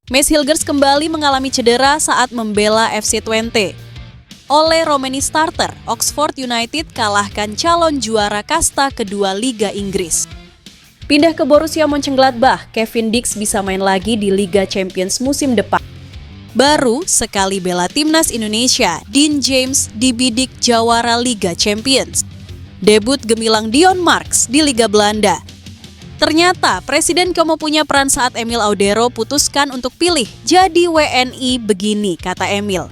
Mace Hilgers kembali mengalami cedera saat membela FC Twente. Ole Romeni starter, Oxford United kalahkan calon juara kasta kedua Liga Inggris. Pindah ke Borussia Mönchengladbach, Kevin Dix bisa main lagi di Liga Champions musim depan. Baru sekali bela timnas Indonesia, Dean James dibidik jawara Liga Champions. Debut gemilang Dion Marks di Liga Belanda. Ternyata Presiden Como punya peran saat Emil Audero putuskan untuk pilih jadi WNI begini, kata Emil.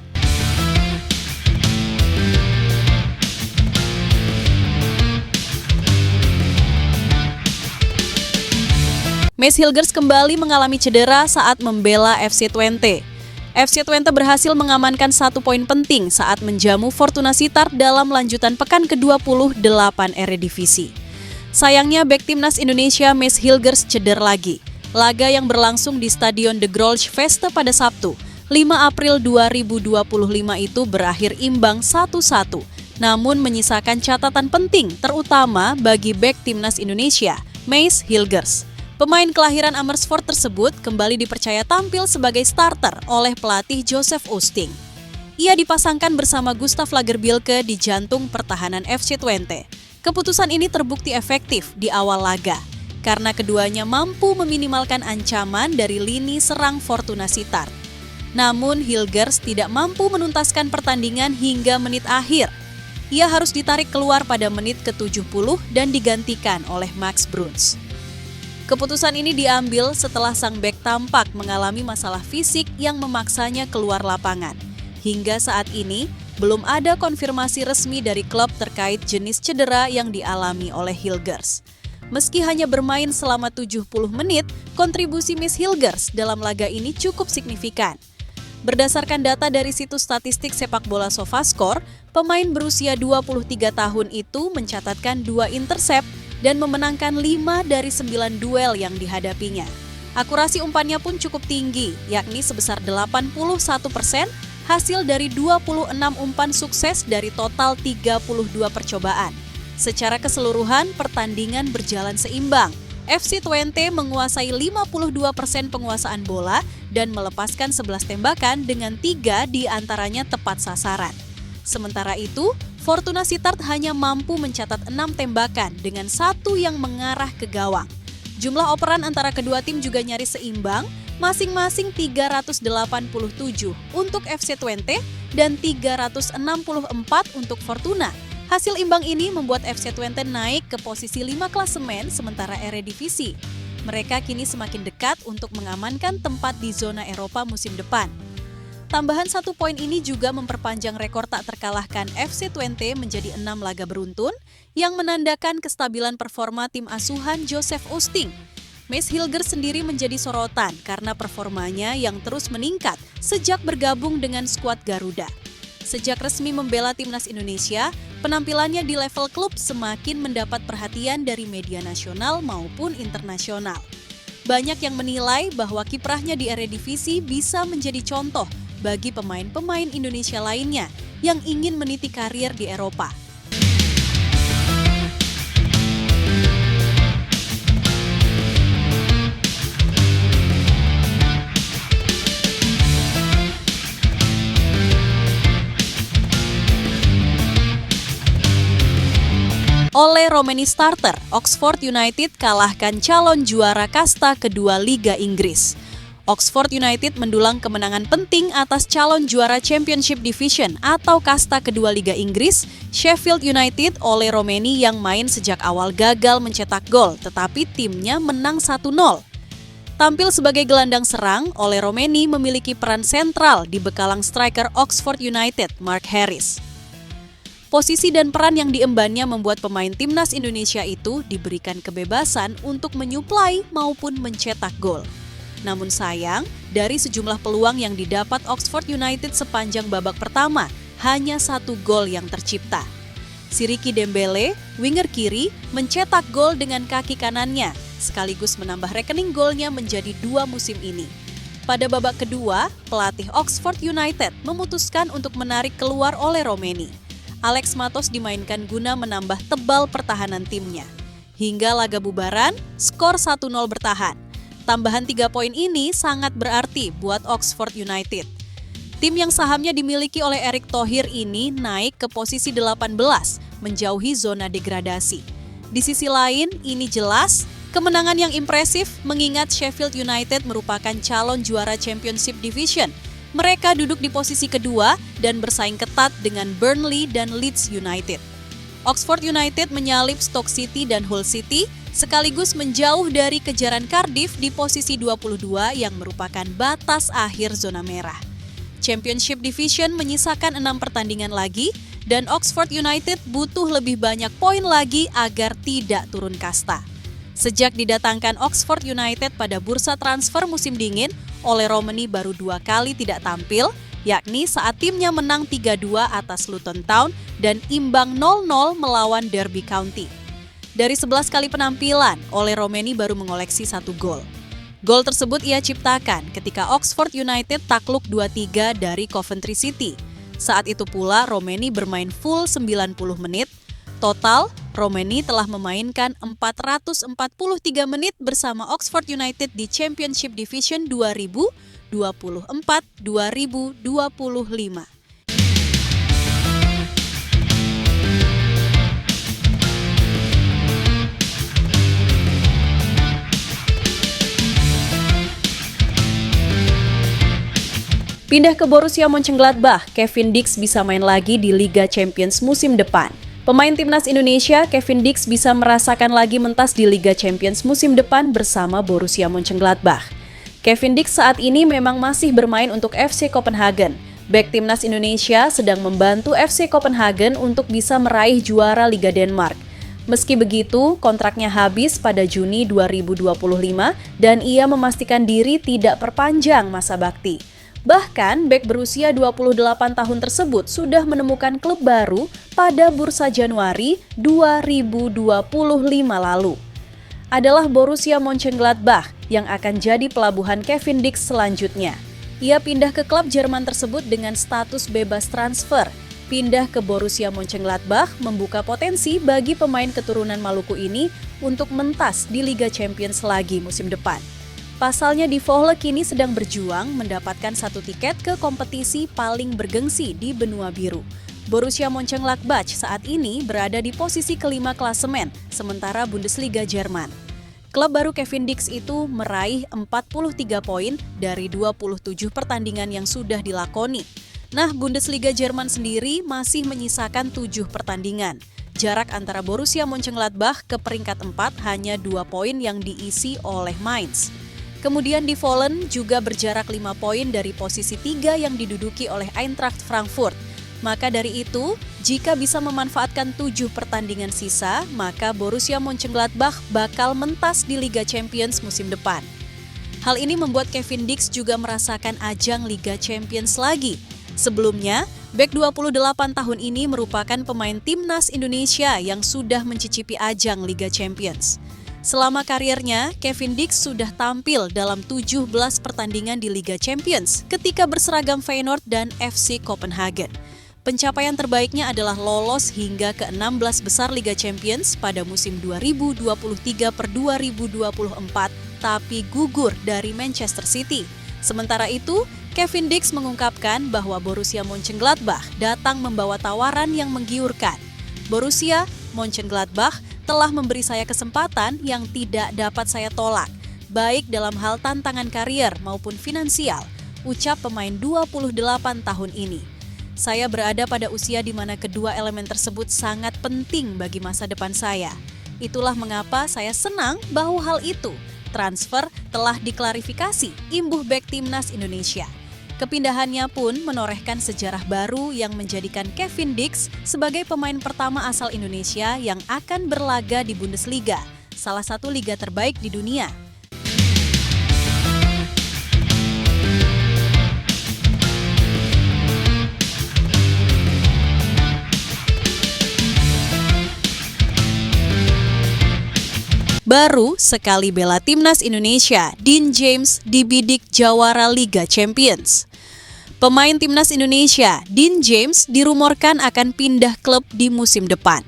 Mace Hilgers kembali mengalami cedera saat membela FC Twente. FC Twente berhasil mengamankan 1 poin penting saat menjamu Fortuna Sittard dalam lanjutan pekan ke-28 Eredivisie. Sayangnya bek timnas Indonesia Mace Hilgers ceder lagi. Laga yang berlangsung di Stadion De Grolschveste pada Sabtu, 5 April 2025 itu berakhir imbang 1-1, namun menyisakan catatan penting terutama bagi bek timnas Indonesia, Mace Hilgers. Pemain kelahiran Amersfoort tersebut kembali dipercaya tampil sebagai starter oleh pelatih Joseph Oosting. Ia dipasangkan bersama Gustav Lagerbielke di jantung pertahanan FC Twente. Keputusan ini terbukti efektif di awal laga, karena keduanya mampu meminimalkan ancaman dari lini serang Fortuna Sittard. Namun Hilgers tidak mampu menuntaskan pertandingan hingga menit akhir. Ia harus ditarik keluar pada menit ke-70 dan digantikan oleh Max Bruns. Keputusan ini diambil setelah sang bek tampak mengalami masalah fisik yang memaksanya keluar lapangan. Hingga saat ini, belum ada konfirmasi resmi dari klub terkait jenis cedera yang dialami oleh Hilgers. Meski hanya bermain selama 70 menit, kontribusi Mace Hilgers dalam laga ini cukup signifikan. Berdasarkan data dari situs statistik sepak bola SofaScore, pemain berusia 23 tahun itu mencatatkan 2 intercept dan memenangkan 5 dari 9 duel yang dihadapinya. Akurasi umpannya pun cukup tinggi, yakni sebesar 81%, hasil dari 26 umpan sukses dari total 32 percobaan. Secara keseluruhan, pertandingan berjalan seimbang. FC Twente menguasai 52% penguasaan bola dan melepaskan 11 tembakan dengan 3 diantaranya tepat sasaran. Sementara itu, Fortuna Sittard hanya mampu mencatat 6 tembakan dengan 1 yang mengarah ke gawang. Jumlah operan antara kedua tim juga nyaris seimbang, masing-masing 387 untuk FC Twente dan 364 untuk Fortuna. Hasil imbang ini membuat FC Twente naik ke posisi 5 klasemen sementara Eredivisie. Mereka kini semakin dekat untuk mengamankan tempat di zona Eropa musim depan. Tambahan 1 poin ini juga memperpanjang rekor tak terkalahkan FC Twente menjadi 6 laga beruntun yang menandakan kestabilan performa tim asuhan Joseph Oosting. Mace Hilgers sendiri menjadi sorotan karena performanya yang terus meningkat sejak bergabung dengan skuad Garuda. Sejak resmi membela timnas Indonesia, penampilannya di level klub semakin mendapat perhatian dari media nasional maupun internasional. Banyak yang menilai bahwa kiprahnya di Eredivisie bisa menjadi contoh bagi pemain-pemain Indonesia lainnya yang ingin meniti karir di Eropa. Ole Romeni starter, Oxford United kalahkan calon juara kasta kedua Liga Inggris. Oxford United mendulang kemenangan penting atas calon juara Championship Division atau kasta kedua Liga Inggris, Sheffield United. Ole Romeni yang main sejak awal gagal mencetak gol, tetapi timnya menang 1-0. Tampil sebagai gelandang serang, Ole Romeni memiliki peran sentral di bekalang striker Oxford United, Mark Harris. Posisi dan peran yang diembannya membuat pemain timnas Indonesia itu diberikan kebebasan untuk menyuplai maupun mencetak gol. Namun sayang, dari sejumlah peluang yang didapat Oxford United sepanjang babak pertama, hanya 1 gol yang tercipta. Siriki Dembele, winger kiri, mencetak gol dengan kaki kanannya, sekaligus menambah rekening golnya menjadi 2 musim ini. Pada babak kedua, pelatih Oxford United memutuskan untuk menarik keluar Ole Romeni. Alex Matos dimainkan guna menambah tebal pertahanan timnya. Hingga laga bubaran, skor 1-0 bertahan. Tambahan 3 poin ini sangat berarti buat Oxford United. Tim yang sahamnya dimiliki oleh Erick Thohir ini naik ke posisi 18, menjauhi zona degradasi. Di sisi lain, ini jelas kemenangan yang impresif mengingat Sheffield United merupakan calon juara Championship Division. Mereka duduk di posisi kedua dan bersaing ketat dengan Burnley dan Leeds United. Oxford United menyalip Stoke City dan Hull City, sekaligus menjauh dari kejaran Cardiff di posisi 22 yang merupakan batas akhir zona merah. Championship Division menyisakan 6 pertandingan lagi dan Oxford United butuh lebih banyak poin lagi agar tidak turun kasta. Sejak didatangkan Oxford United pada bursa transfer musim dingin, Ole Romani baru 2 kali tidak tampil, yakni saat timnya menang 3-2 atas Luton Town dan imbang 0-0 melawan Derby County. Dari 11 kali penampilan, Ole Romani baru mengoleksi 1 gol. Gol tersebut ia ciptakan ketika Oxford United takluk 2-3 dari Coventry City. Saat itu pula Romani bermain full 90 menit. Total, Romani telah memainkan 443 menit bersama Oxford United di Championship Division 2024-2025. Pindah ke Borussia Mönchengladbach, Kevin Dix bisa main lagi di Liga Champions musim depan. Pemain timnas Indonesia, Kevin Dix bisa merasakan lagi mentas di Liga Champions musim depan bersama Borussia Mönchengladbach. Kevin Dix saat ini memang masih bermain untuk FC Copenhagen. Bek timnas Indonesia sedang membantu FC Copenhagen untuk bisa meraih juara Liga Denmark. Meski begitu, kontraknya habis pada Juni 2025 dan ia memastikan diri tidak perpanjang masa bakti. Bahkan, bek berusia 28 tahun tersebut sudah menemukan klub baru pada bursa Januari 2025 lalu. Adalah Borussia Mönchengladbach yang akan jadi pelabuhan Kevin Dix selanjutnya. Ia pindah ke klub Jerman tersebut dengan status bebas transfer. Pindah ke Borussia Mönchengladbach membuka potensi bagi pemain keturunan Maluku ini untuk mentas di Liga Champions lagi musim depan. Pasalnya di Vohle kini sedang berjuang mendapatkan 1 tiket ke kompetisi paling bergengsi di benua biru. Borussia Mönchengladbach saat ini berada di posisi kelima klasemen, sementara Bundesliga Jerman. Klub baru Kevin Dix itu meraih 43 poin dari 27 pertandingan yang sudah dilakoni. Nah, Bundesliga Jerman sendiri masih menyisakan 7 pertandingan. Jarak antara Borussia Mönchengladbach ke peringkat 4 hanya 2 poin yang diisi oleh Mainz. Kemudian di Volen juga berjarak 5 poin dari posisi 3 yang diduduki oleh Eintracht Frankfurt. Maka dari itu, jika bisa memanfaatkan 7 pertandingan sisa, maka Borussia Mönchengladbach bakal mentas di Liga Champions musim depan. Hal ini membuat Kevin Dix juga merasakan ajang Liga Champions lagi. Sebelumnya, bek 28 tahun ini merupakan pemain timnas Indonesia yang sudah mencicipi ajang Liga Champions. Selama karirnya, Kevin Dix sudah tampil dalam 17 pertandingan di Liga Champions ketika berseragam Feyenoord dan FC Copenhagen. Pencapaian terbaiknya adalah lolos hingga ke 16 besar Liga Champions pada musim 2023-2024, tapi gugur dari Manchester City. Sementara itu, Kevin Dix mengungkapkan bahwa Borussia Mönchengladbach datang membawa tawaran yang menggiurkan. Borussia Mönchengladbach telah memberi saya kesempatan yang tidak dapat saya tolak, baik dalam hal tantangan karier maupun finansial, ucap pemain 28 tahun ini. Saya berada pada usia di mana kedua elemen tersebut sangat penting bagi masa depan saya. Itulah mengapa saya senang bahwa hal itu, transfer telah diklarifikasi imbuh bek timnas Indonesia. Kepindahannya pun menorehkan sejarah baru yang menjadikan Kevin Dix sebagai pemain pertama asal Indonesia yang akan berlaga di Bundesliga, salah satu liga terbaik di dunia. Baru sekali bela timnas Indonesia, Dean James dibidik jawara Liga Champions. Pemain timnas Indonesia, Dean James, dirumorkan akan pindah klub di musim depan.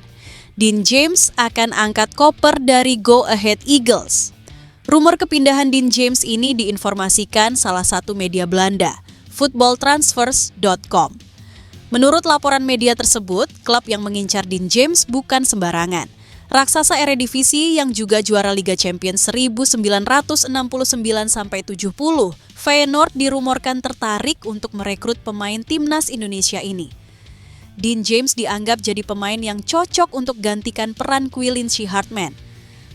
Dean James akan angkat koper dari Go Ahead Eagles. Rumor kepindahan Dean James ini diinformasikan salah satu media Belanda, voetbaltransfers.com. Menurut laporan media tersebut, klub yang mengincar Dean James bukan sembarangan. Raksasa Eredivisie yang juga juara Liga Champions 1969-70, Feyenoord dirumorkan tertarik untuk merekrut pemain timnas Indonesia ini. Dean James dianggap jadi pemain yang cocok untuk gantikan peran Quillinsky Hartman.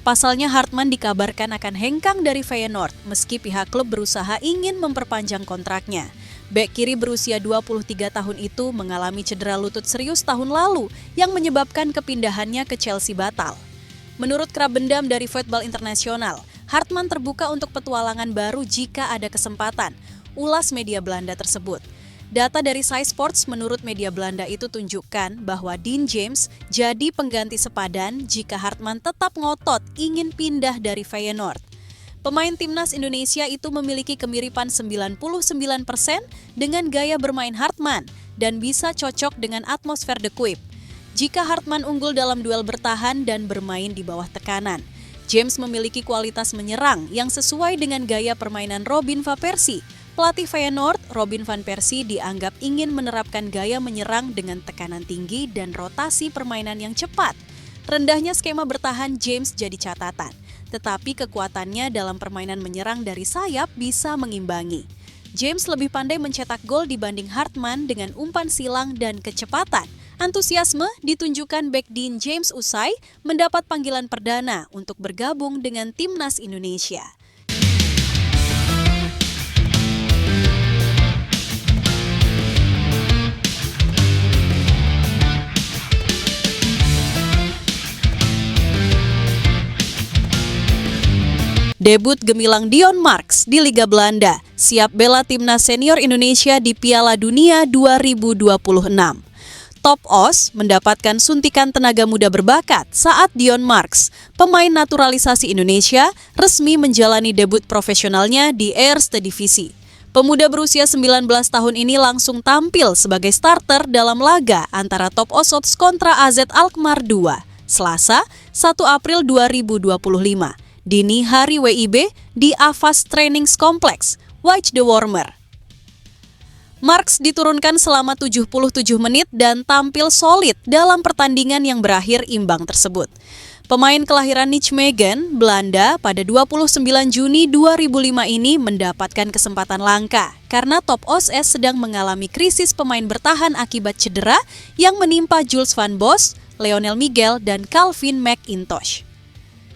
Pasalnya Hartman dikabarkan akan hengkang dari Feyenoord meski pihak klub berusaha ingin memperpanjang kontraknya. Bek kiri berusia 23 tahun itu mengalami cedera lutut serius tahun lalu yang menyebabkan kepindahannya ke Chelsea batal. Menurut kerab bendam dari Voetbal Internasional, Hartman terbuka untuk petualangan baru jika ada kesempatan, ulas media Belanda tersebut. Data dari Sky Sports menurut media Belanda itu tunjukkan bahwa Dean James jadi pengganti sepadan jika Hartman tetap ngotot ingin pindah dari Feyenoord. Pemain timnas Indonesia itu memiliki kemiripan 99% dengan gaya bermain Hartman dan bisa cocok dengan atmosfer The Kuip. Jika Hartman unggul dalam duel bertahan dan bermain di bawah tekanan, James memiliki kualitas menyerang yang sesuai dengan gaya permainan Robin van Persie. Pelatih Feyenoord, Robin van Persie dianggap ingin menerapkan gaya menyerang dengan tekanan tinggi dan rotasi permainan yang cepat. Rendahnya skema bertahan James jadi catatan, tetapi kekuatannya dalam permainan menyerang dari sayap bisa mengimbangi. James lebih pandai mencetak gol dibanding Hartman dengan umpan silang dan kecepatan. Antusiasme ditunjukkan bek Dean James usai mendapat panggilan perdana untuk bergabung dengan timnas Indonesia. Debut gemilang Dion Marks di Liga Belanda, siap bela timnas senior Indonesia di Piala Dunia 2026. Top Os mendapatkan suntikan tenaga muda berbakat saat Dion Marks, pemain naturalisasi Indonesia, resmi menjalani debut profesionalnya di Eerste Divisie. Pemuda berusia 19 tahun ini langsung tampil sebagai starter dalam laga antara Top Os kontra AZ Alkmaar 2, Selasa, 1 April 2025. Dini hari WIB di Avas Trainings Complex, Wijk de Wormer. Marks diturunkan selama 77 menit dan tampil solid dalam pertandingan yang berakhir imbang tersebut. Pemain kelahiran Nijmegen, Belanda pada 29 Juni 2005 ini mendapatkan kesempatan langka karena Top Os sedang mengalami krisis pemain bertahan akibat cedera yang menimpa Jules van Bosch, Lionel Miguel, dan Calvin McIntosh.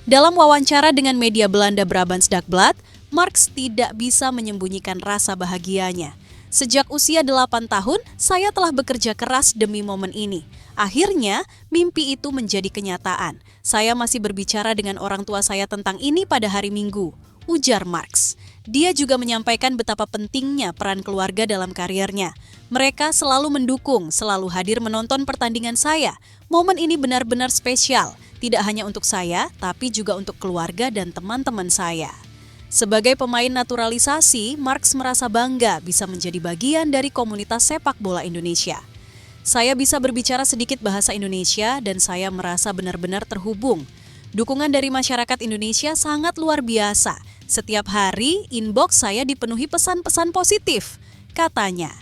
Dalam wawancara dengan media Belanda Brabants Dagblad, Marks tidak bisa menyembunyikan rasa bahagianya. Sejak usia 8 tahun, saya telah bekerja keras demi momen ini. Akhirnya, mimpi itu menjadi kenyataan. Saya masih berbicara dengan orang tua saya tentang ini pada hari Minggu, ujar Marks. Dia juga menyampaikan betapa pentingnya peran keluarga dalam karirnya. Mereka selalu mendukung, selalu hadir menonton pertandingan saya. Momen ini benar-benar spesial. Tidak hanya untuk saya, tapi juga untuk keluarga dan teman-teman saya. Sebagai pemain naturalisasi, Marks merasa bangga bisa menjadi bagian dari komunitas sepak bola Indonesia. Saya bisa berbicara sedikit bahasa Indonesia dan saya merasa benar-benar terhubung. Dukungan dari masyarakat Indonesia sangat luar biasa. Setiap hari, inbox saya dipenuhi pesan-pesan positif, katanya.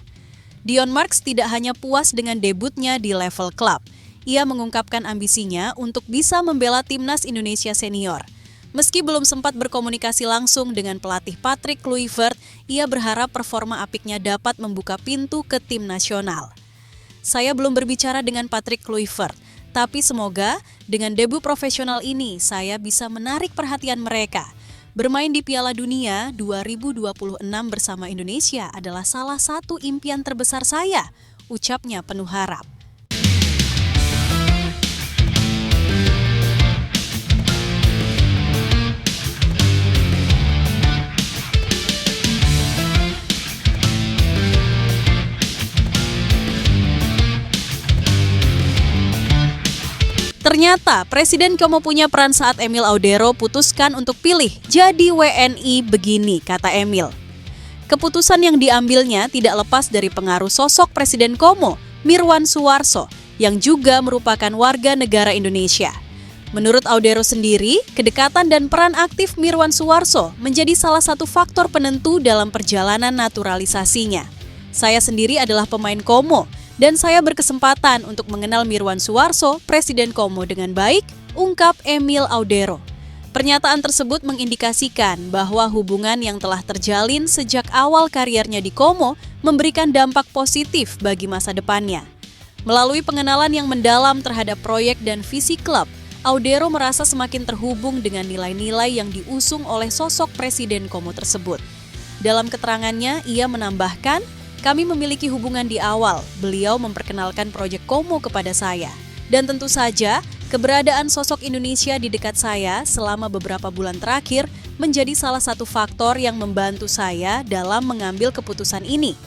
Dion Marks tidak hanya puas dengan debutnya di level klub. Ia mengungkapkan ambisinya untuk bisa membela timnas Indonesia senior. Meski belum sempat berkomunikasi langsung dengan pelatih Patrick Kluivert, ia berharap performa apiknya dapat membuka pintu ke tim nasional. Saya belum berbicara dengan Patrick Kluivert, tapi semoga dengan debut profesional ini saya bisa menarik perhatian mereka. Bermain di Piala Dunia 2026 bersama Indonesia adalah salah satu impian terbesar saya, ucapnya penuh harap. Ternyata Presiden Como punya peran saat Emil Audero putuskan untuk pilih jadi WNI begini, kata Emil. Keputusan yang diambilnya tidak lepas dari pengaruh sosok Presiden Como, Mirwan Suwarso, yang juga merupakan warga negara Indonesia. Menurut Audero sendiri, kedekatan dan peran aktif Mirwan Suwarso menjadi salah satu faktor penentu dalam perjalanan naturalisasinya. Saya sendiri adalah pemain Como, dan saya berkesempatan untuk mengenal Mirwan Suwarso, Presiden Como dengan baik, ungkap Emil Audero. Pernyataan tersebut mengindikasikan bahwa hubungan yang telah terjalin sejak awal kariernya di Como memberikan dampak positif bagi masa depannya. Melalui pengenalan yang mendalam terhadap proyek dan visi klub, Audero merasa semakin terhubung dengan nilai-nilai yang diusung oleh sosok Presiden Como tersebut. Dalam keterangannya, ia menambahkan, "Kami memiliki hubungan di awal, beliau memperkenalkan proyek Como kepada saya. Dan tentu saja, keberadaan sosok Indonesia di dekat saya selama beberapa bulan terakhir menjadi salah satu faktor yang membantu saya dalam mengambil keputusan ini."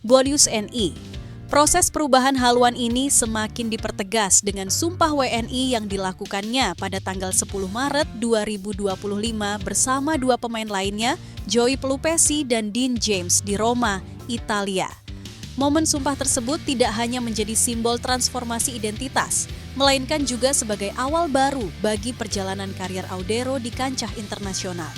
Glorius NI. Proses perubahan haluan ini semakin dipertegas dengan Sumpah WNI yang dilakukannya pada tanggal 10 Maret 2025 bersama dua pemain lainnya, Joey Pelupesi dan Dean James di Roma, Italia. Momen sumpah tersebut tidak hanya menjadi simbol transformasi identitas, melainkan juga sebagai awal baru bagi perjalanan karier Audero di kancah internasional.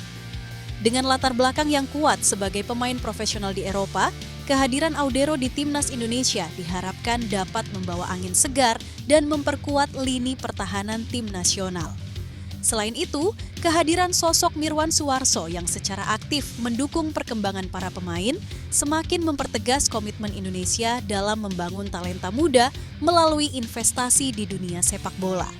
Dengan latar belakang yang kuat sebagai pemain profesional di Eropa, kehadiran Audero di Timnas Indonesia diharapkan dapat membawa angin segar dan memperkuat lini pertahanan tim nasional. Selain itu, kehadiran sosok Mirwan Suwarso yang secara aktif mendukung perkembangan para pemain semakin mempertegas komitmen Indonesia dalam membangun talenta muda melalui investasi di dunia sepak bola.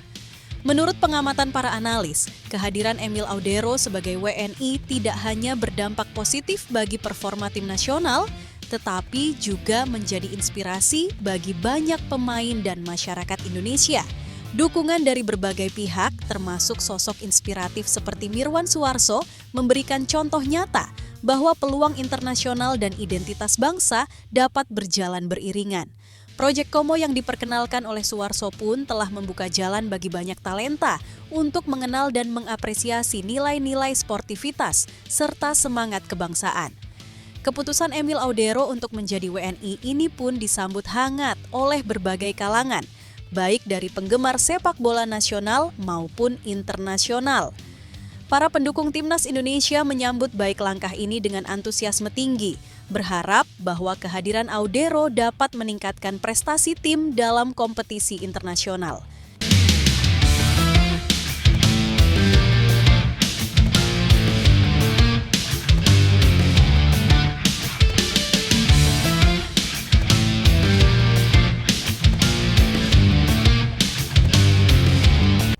Menurut pengamatan para analis, kehadiran Emil Audero sebagai WNI tidak hanya berdampak positif bagi performa tim nasional, tetapi juga menjadi inspirasi bagi banyak pemain dan masyarakat Indonesia. Dukungan dari berbagai pihak, termasuk sosok inspiratif seperti Mirwan Suwarso, memberikan contoh nyata bahwa peluang internasional dan identitas bangsa dapat berjalan beriringan. Proyek Como yang diperkenalkan oleh Suwarso pun telah membuka jalan bagi banyak talenta untuk mengenal dan mengapresiasi nilai-nilai sportivitas serta semangat kebangsaan. Keputusan Emil Audero untuk menjadi WNI ini pun disambut hangat oleh berbagai kalangan, baik dari penggemar sepak bola nasional maupun internasional. Para pendukung Timnas Indonesia menyambut baik langkah ini dengan antusiasme tinggi, berharap bahwa kehadiran Audero dapat meningkatkan prestasi tim dalam kompetisi internasional.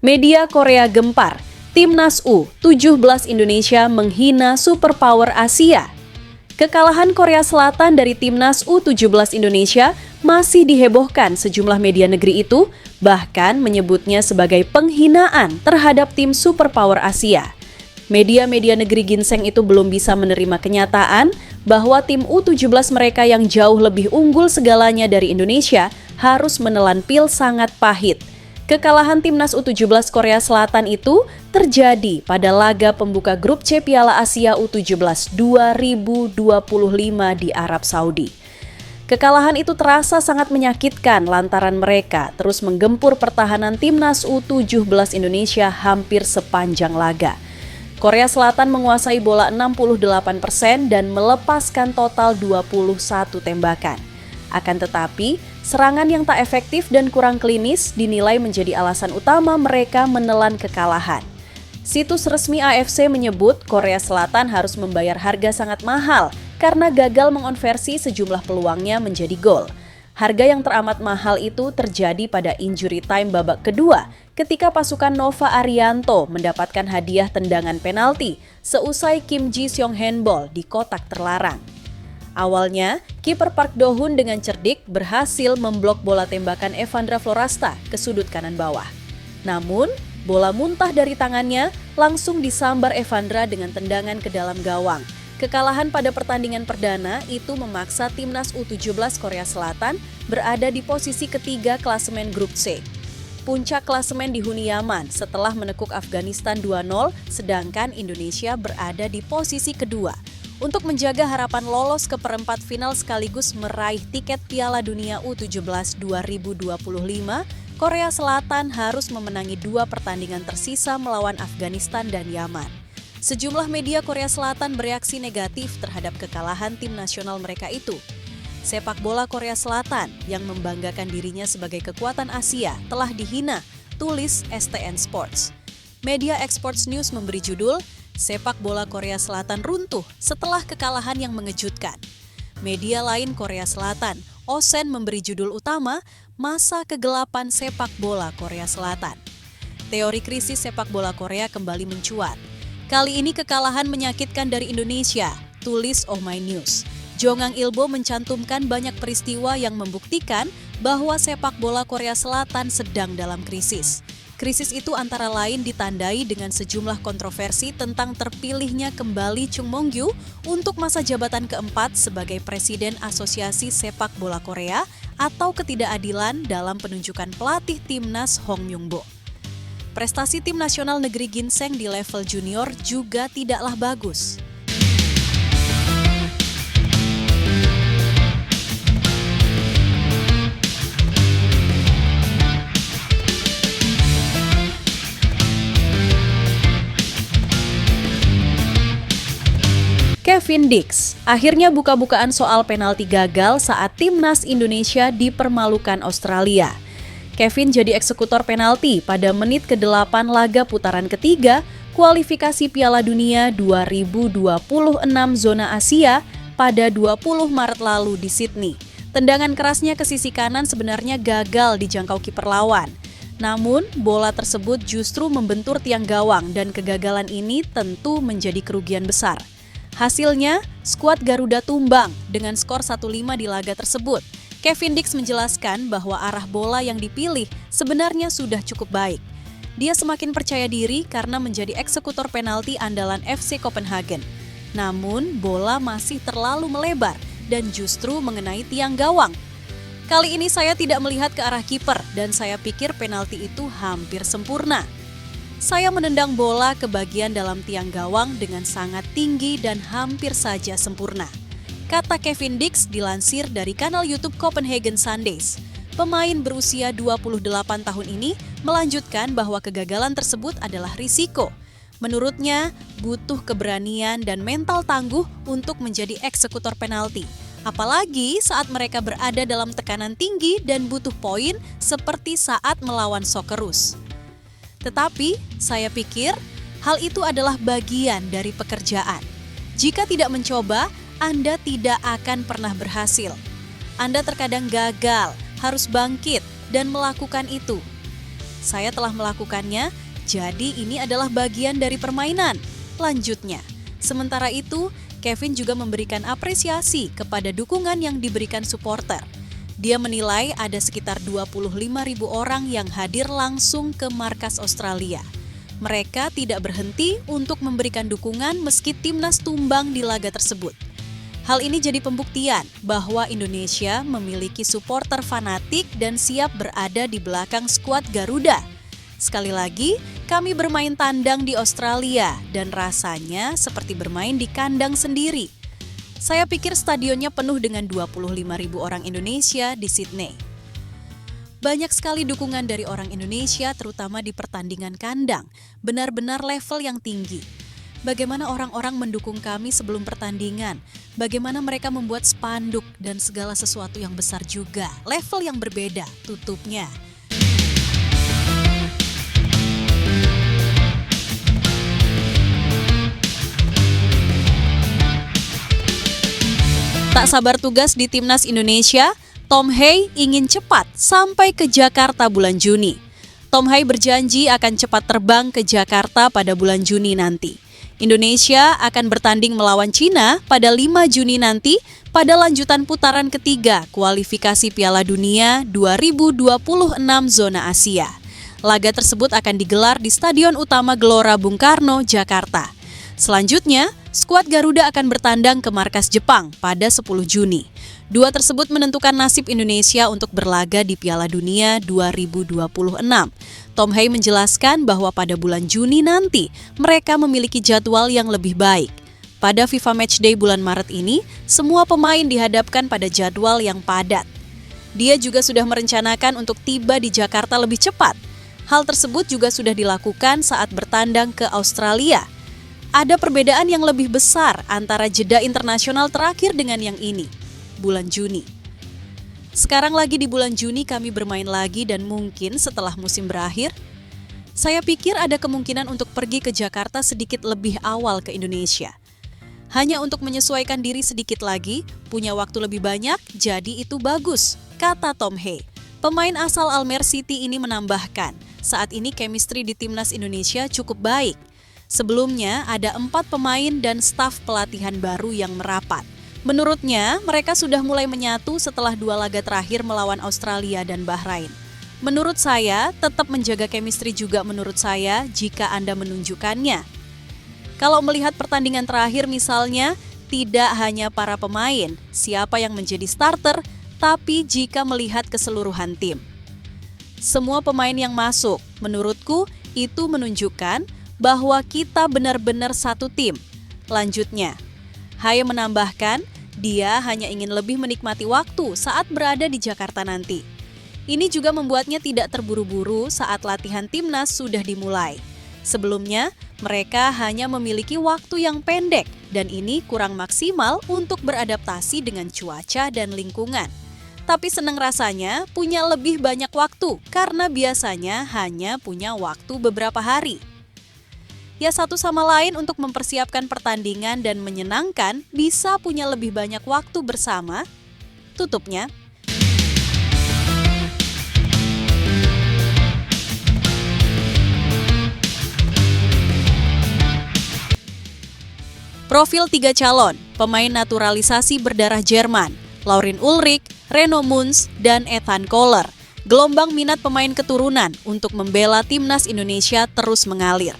Media Korea gempar, Timnas U17 Indonesia menghina superpower Asia. Kekalahan Korea Selatan dari Timnas U17 Indonesia masih dihebohkan sejumlah media negeri itu, bahkan menyebutnya sebagai penghinaan terhadap tim superpower Asia. Media-media negeri ginseng itu belum bisa menerima kenyataan bahwa tim U17 mereka yang jauh lebih unggul segalanya dari Indonesia harus menelan pil sangat pahit. Kekalahan Timnas U17 Korea Selatan itu terjadi pada laga pembuka grup C Piala Asia U17 2025 di Arab Saudi. Kekalahan itu terasa sangat menyakitkan lantaran mereka terus menggempur pertahanan Timnas U17 Indonesia hampir sepanjang laga. Korea Selatan menguasai bola 68% dan melepaskan total 21 tembakan. Akan tetapi, serangan yang tak efektif dan kurang klinis dinilai menjadi alasan utama mereka menelan kekalahan. Situs resmi AFC menyebut Korea Selatan harus membayar harga sangat mahal karena gagal mengonversi sejumlah peluangnya menjadi gol. Harga yang teramat mahal itu terjadi pada injury time babak kedua ketika pasukan Nova Arianto mendapatkan hadiah tendangan penalti seusai Kim Ji Seong handball di kotak terlarang. Awalnya, kiper Park Do-hun dengan cerdik berhasil memblok bola tembakan Evandra Florasta ke sudut kanan bawah. Namun, bola muntah dari tangannya langsung disambar Evandra dengan tendangan ke dalam gawang. Kekalahan pada pertandingan perdana itu memaksa Timnas U17 Korea Selatan berada di posisi ketiga klasemen grup C. Puncak klasemen dihuni Yaman setelah menekuk Afghanistan 2-0, sedangkan Indonesia berada di posisi kedua. Untuk menjaga harapan lolos ke perempat final sekaligus meraih tiket Piala Dunia U17 2025, Korea Selatan harus memenangi 2 pertandingan tersisa melawan Afghanistan dan Yaman. Sejumlah media Korea Selatan bereaksi negatif terhadap kekalahan tim nasional mereka itu. Sepak bola Korea Selatan yang membanggakan dirinya sebagai kekuatan Asia telah dihina, tulis STN Sports. Media Exports News memberi judul, Sepak bola Korea Selatan runtuh setelah kekalahan yang mengejutkan. Media lain Korea Selatan, Osen memberi judul utama, Masa Kegelapan Sepak Bola Korea Selatan. Teori krisis sepak bola Korea kembali mencuat. Kali ini kekalahan menyakitkan dari Indonesia, tulis Oh My News. Jongang Ilbo mencantumkan banyak peristiwa yang membuktikan bahwa sepak bola Korea Selatan sedang dalam krisis. Krisis itu antara lain ditandai dengan sejumlah kontroversi tentang terpilihnya kembali Chung Mong-gyu untuk masa jabatan keempat sebagai Presiden Asosiasi Sepak Bola Korea atau ketidakadilan dalam penunjukan pelatih timnas Hong Myung-bo. Prestasi tim nasional negeri ginseng di level junior juga tidaklah bagus. Kevin Dix akhirnya buka-bukaan soal penalti gagal saat timnas Indonesia dipermalukan Australia. Kevin jadi eksekutor penalti pada menit ke-8 laga putaran ketiga kualifikasi Piala Dunia 2026 zona Asia pada 20 Maret lalu di Sydney. Tendangan kerasnya ke sisi kanan sebenarnya gagal dijangkau kiper lawan. Namun, bola tersebut justru membentur tiang gawang dan kegagalan ini tentu menjadi kerugian besar. Hasilnya, skuad Garuda tumbang dengan skor 1-5 di laga tersebut. Kevin Dix menjelaskan bahwa arah bola yang dipilih sebenarnya sudah cukup baik. Dia semakin percaya diri karena menjadi eksekutor penalti andalan FC Copenhagen. Namun, bola masih terlalu melebar dan justru mengenai tiang gawang. Kali ini saya tidak melihat ke arah kiper dan saya pikir penalti itu hampir sempurna. Saya menendang bola ke bagian dalam tiang gawang dengan sangat tinggi dan hampir saja sempurna, kata Kevin Dix dilansir dari kanal YouTube Copenhagen Sundays. Pemain berusia 28 tahun ini melanjutkan bahwa kegagalan tersebut adalah risiko. Menurutnya, butuh keberanian dan mental tangguh untuk menjadi eksekutor penalti. Apalagi saat mereka berada dalam tekanan tinggi dan butuh poin seperti saat melawan Socceroos. Tetapi, saya pikir hal itu adalah bagian dari pekerjaan. Jika tidak mencoba, Anda tidak akan pernah berhasil. Anda terkadang gagal, harus bangkit dan melakukan itu. Saya telah melakukannya, jadi ini adalah bagian dari permainan. Lanjutnya, sementara itu, Kevin juga memberikan apresiasi kepada dukungan yang diberikan supporter. Dia menilai ada sekitar 25.000 orang yang hadir langsung ke markas Australia. Mereka tidak berhenti untuk memberikan dukungan meski timnas tumbang di laga tersebut. Hal ini jadi pembuktian bahwa Indonesia memiliki supporter fanatik dan siap berada di belakang skuad Garuda. Sekali lagi, kami bermain tandang di Australia dan rasanya seperti bermain di kandang sendiri. Saya pikir stadionnya penuh dengan 25.000 orang Indonesia di Sydney. Banyak sekali dukungan dari orang Indonesia terutama di pertandingan kandang, benar-benar level yang tinggi. Bagaimana orang-orang mendukung kami sebelum pertandingan, bagaimana mereka membuat spanduk dan segala sesuatu yang besar juga, level yang berbeda, tutupnya. Tak sabar tugas di timnas Indonesia, Tom Hye ingin cepat sampai ke Jakarta bulan Juni. Tom Hye berjanji akan cepat terbang ke Jakarta pada bulan Juni nanti. Indonesia akan bertanding melawan Cina pada 5 Juni nanti pada lanjutan putaran ketiga kualifikasi Piala Dunia 2026 zona Asia. Laga tersebut akan digelar di Stadion Utama Gelora Bung Karno, Jakarta. Selanjutnya, skuad Garuda akan bertandang ke markas Jepang pada 10 Juni. Dua tersebut menentukan nasib Indonesia untuk berlaga di Piala Dunia 2026. Tom Hye menjelaskan bahwa pada bulan Juni nanti, mereka memiliki jadwal yang lebih baik. Pada FIFA Matchday bulan Maret ini, semua pemain dihadapkan pada jadwal yang padat. Dia juga sudah merencanakan untuk tiba di Jakarta lebih cepat. Hal tersebut juga sudah dilakukan saat bertandang ke Australia. Ada perbedaan yang lebih besar antara jeda internasional terakhir dengan yang ini, bulan Juni. Sekarang lagi di bulan Juni kami bermain lagi dan mungkin setelah musim berakhir, saya pikir ada kemungkinan untuk pergi ke Jakarta sedikit lebih awal ke Indonesia. Hanya untuk menyesuaikan diri sedikit lagi, punya waktu lebih banyak, jadi itu bagus, kata Tom Hay. Pemain asal Almere City ini menambahkan, saat ini chemistry di timnas Indonesia cukup baik. Sebelumnya ada 4 pemain dan staf pelatihan baru yang merapat. Menurutnya, mereka sudah mulai menyatu setelah 2 laga terakhir melawan Australia dan Bahrain. Menurut saya, tetap menjaga chemistry juga menurut saya jika Anda menunjukkannya. Kalau melihat pertandingan terakhir misalnya, tidak hanya para pemain, siapa yang menjadi starter, tapi jika melihat keseluruhan tim. Semua pemain yang masuk, menurutku itu menunjukkan bahwa kita benar-benar satu tim. Lanjutnya, Hay menambahkan, dia hanya ingin lebih menikmati waktu saat berada di Jakarta nanti. Ini juga membuatnya tidak terburu-buru saat latihan timnas sudah dimulai. Sebelumnya, mereka hanya memiliki waktu yang pendek dan ini kurang maksimal untuk beradaptasi dengan cuaca dan lingkungan. Tapi senang rasanya punya lebih banyak waktu karena biasanya hanya punya waktu beberapa hari. Ya satu sama lain untuk mempersiapkan pertandingan dan menyenangkan bisa punya lebih banyak waktu bersama. Tutupnya. Profil 3 calon, pemain naturalisasi berdarah Jerman, Laurin Ulrich, Reno Munz, dan Ethan Koller. Gelombang minat pemain keturunan untuk membela timnas Indonesia terus mengalir.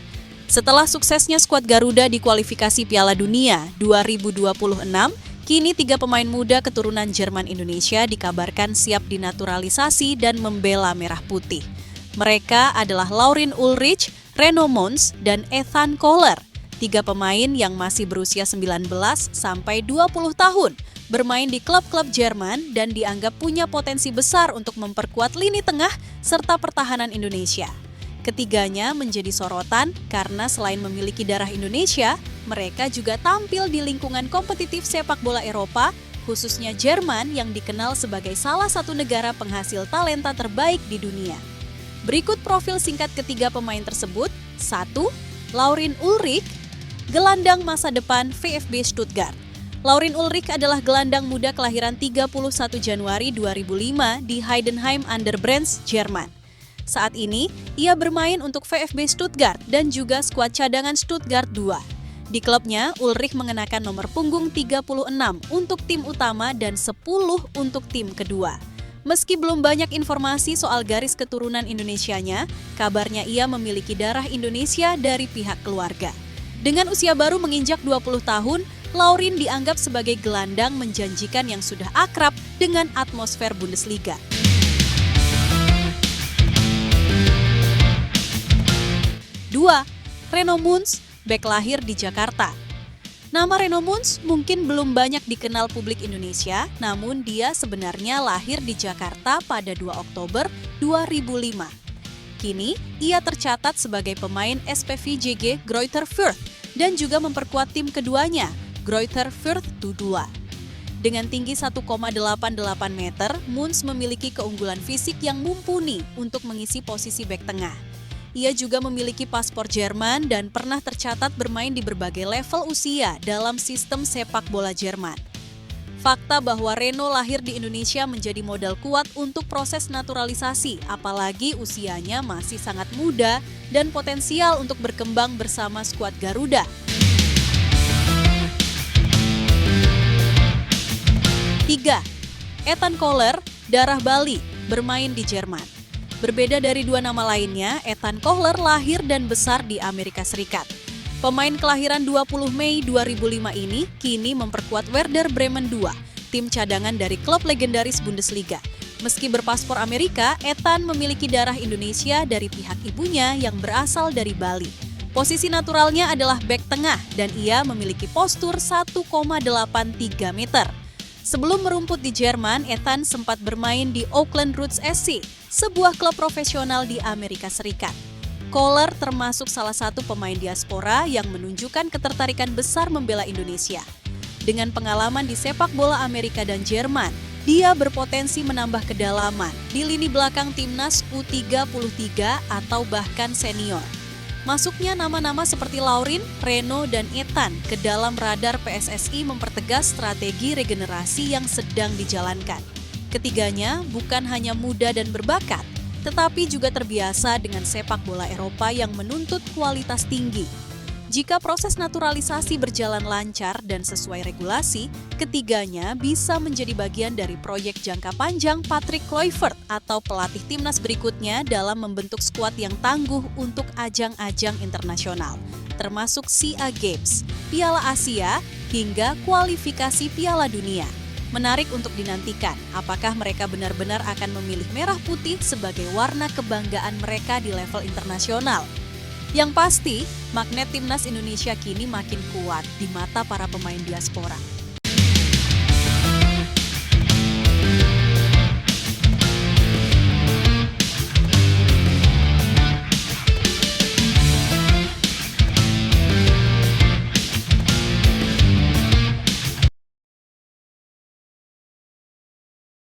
Setelah suksesnya skuad Garuda di kualifikasi Piala Dunia 2026, kini 3 pemain muda keturunan Jerman Indonesia dikabarkan siap dinaturalisasi dan membela Merah Putih. Mereka adalah Laurin Ulrich, Reno Munz, dan Ethan Koller. 3 pemain yang masih berusia 19 sampai 20 tahun, bermain di klub-klub Jerman dan dianggap punya potensi besar untuk memperkuat lini tengah serta pertahanan Indonesia. Ketiganya menjadi sorotan karena selain memiliki darah Indonesia, mereka juga tampil di lingkungan kompetitif sepak bola Eropa, khususnya Jerman yang dikenal sebagai salah satu negara penghasil talenta terbaik di dunia. Berikut profil singkat ketiga pemain tersebut. 1. Laurin Ulrich, gelandang masa depan VfB Stuttgart. Laurin Ulrich adalah gelandang muda kelahiran 31 Januari 2005 di Heidenheim an der Brenz, Jerman. Saat ini, ia bermain untuk VfB Stuttgart dan juga skuad cadangan Stuttgart 2. Di klubnya, Ulrich mengenakan nomor punggung 36 untuk tim utama dan 10 untuk tim kedua. Meski belum banyak informasi soal garis keturunan Indonesianya, kabarnya ia memiliki darah Indonesia dari pihak keluarga. Dengan usia baru menginjak 20 tahun, Laurin dianggap sebagai gelandang menjanjikan yang sudah akrab dengan atmosfer Bundesliga. Dua, Reno Munz, bek lahir di Jakarta. Nama Reno Munz mungkin belum banyak dikenal publik Indonesia, namun dia sebenarnya lahir di Jakarta pada 2 Oktober 2005. Kini, ia tercatat sebagai pemain SPVJG Greuther Fürth dan juga memperkuat tim keduanya, Greuther Fürth 2. Dengan tinggi 1,88 meter, Munz memiliki keunggulan fisik yang mumpuni untuk mengisi posisi bek tengah. Ia juga memiliki paspor Jerman dan pernah tercatat bermain di berbagai level usia dalam sistem sepak bola Jerman. Fakta bahwa Reno lahir di Indonesia menjadi modal kuat untuk proses naturalisasi, apalagi usianya masih sangat muda dan potensial untuk berkembang bersama skuad Garuda. 3. Ethan Koller, darah Bali, bermain di Jerman. Berbeda dari 2 nama lainnya, Ethan Koller lahir dan besar di Amerika Serikat. Pemain kelahiran 20 Mei 2005 ini kini memperkuat Werder Bremen 2, tim cadangan dari klub legendaris Bundesliga. Meski berpaspor Amerika, Ethan memiliki darah Indonesia dari pihak ibunya yang berasal dari Bali. Posisi naturalnya adalah bek tengah dan ia memiliki postur 1,83 meter. Sebelum merumput di Jerman, Ethan sempat bermain di Auckland Roots SC, sebuah klub profesional di Amerika Serikat. Kohler termasuk salah satu pemain diaspora yang menunjukkan ketertarikan besar membela Indonesia. Dengan pengalaman di sepak bola Amerika dan Jerman, dia berpotensi menambah kedalaman di lini belakang timnas U33 atau bahkan senior. Masuknya nama-nama seperti Laurin, Reno, dan Ethan ke dalam radar PSSI mempertegas strategi regenerasi yang sedang dijalankan. Ketiganya bukan hanya muda dan berbakat, tetapi juga terbiasa dengan sepak bola Eropa yang menuntut kualitas tinggi. Jika proses naturalisasi berjalan lancar dan sesuai regulasi, ketiganya bisa menjadi bagian dari proyek jangka panjang Patrick Kluivert atau pelatih timnas berikutnya dalam membentuk skuad yang tangguh untuk ajang-ajang internasional, termasuk SEA Games, Piala Asia, hingga kualifikasi Piala Dunia. Menarik untuk dinantikan, apakah mereka benar-benar akan memilih merah putih sebagai warna kebanggaan mereka di level internasional. Yang pasti, magnet timnas Indonesia kini makin kuat di mata para pemain diaspora.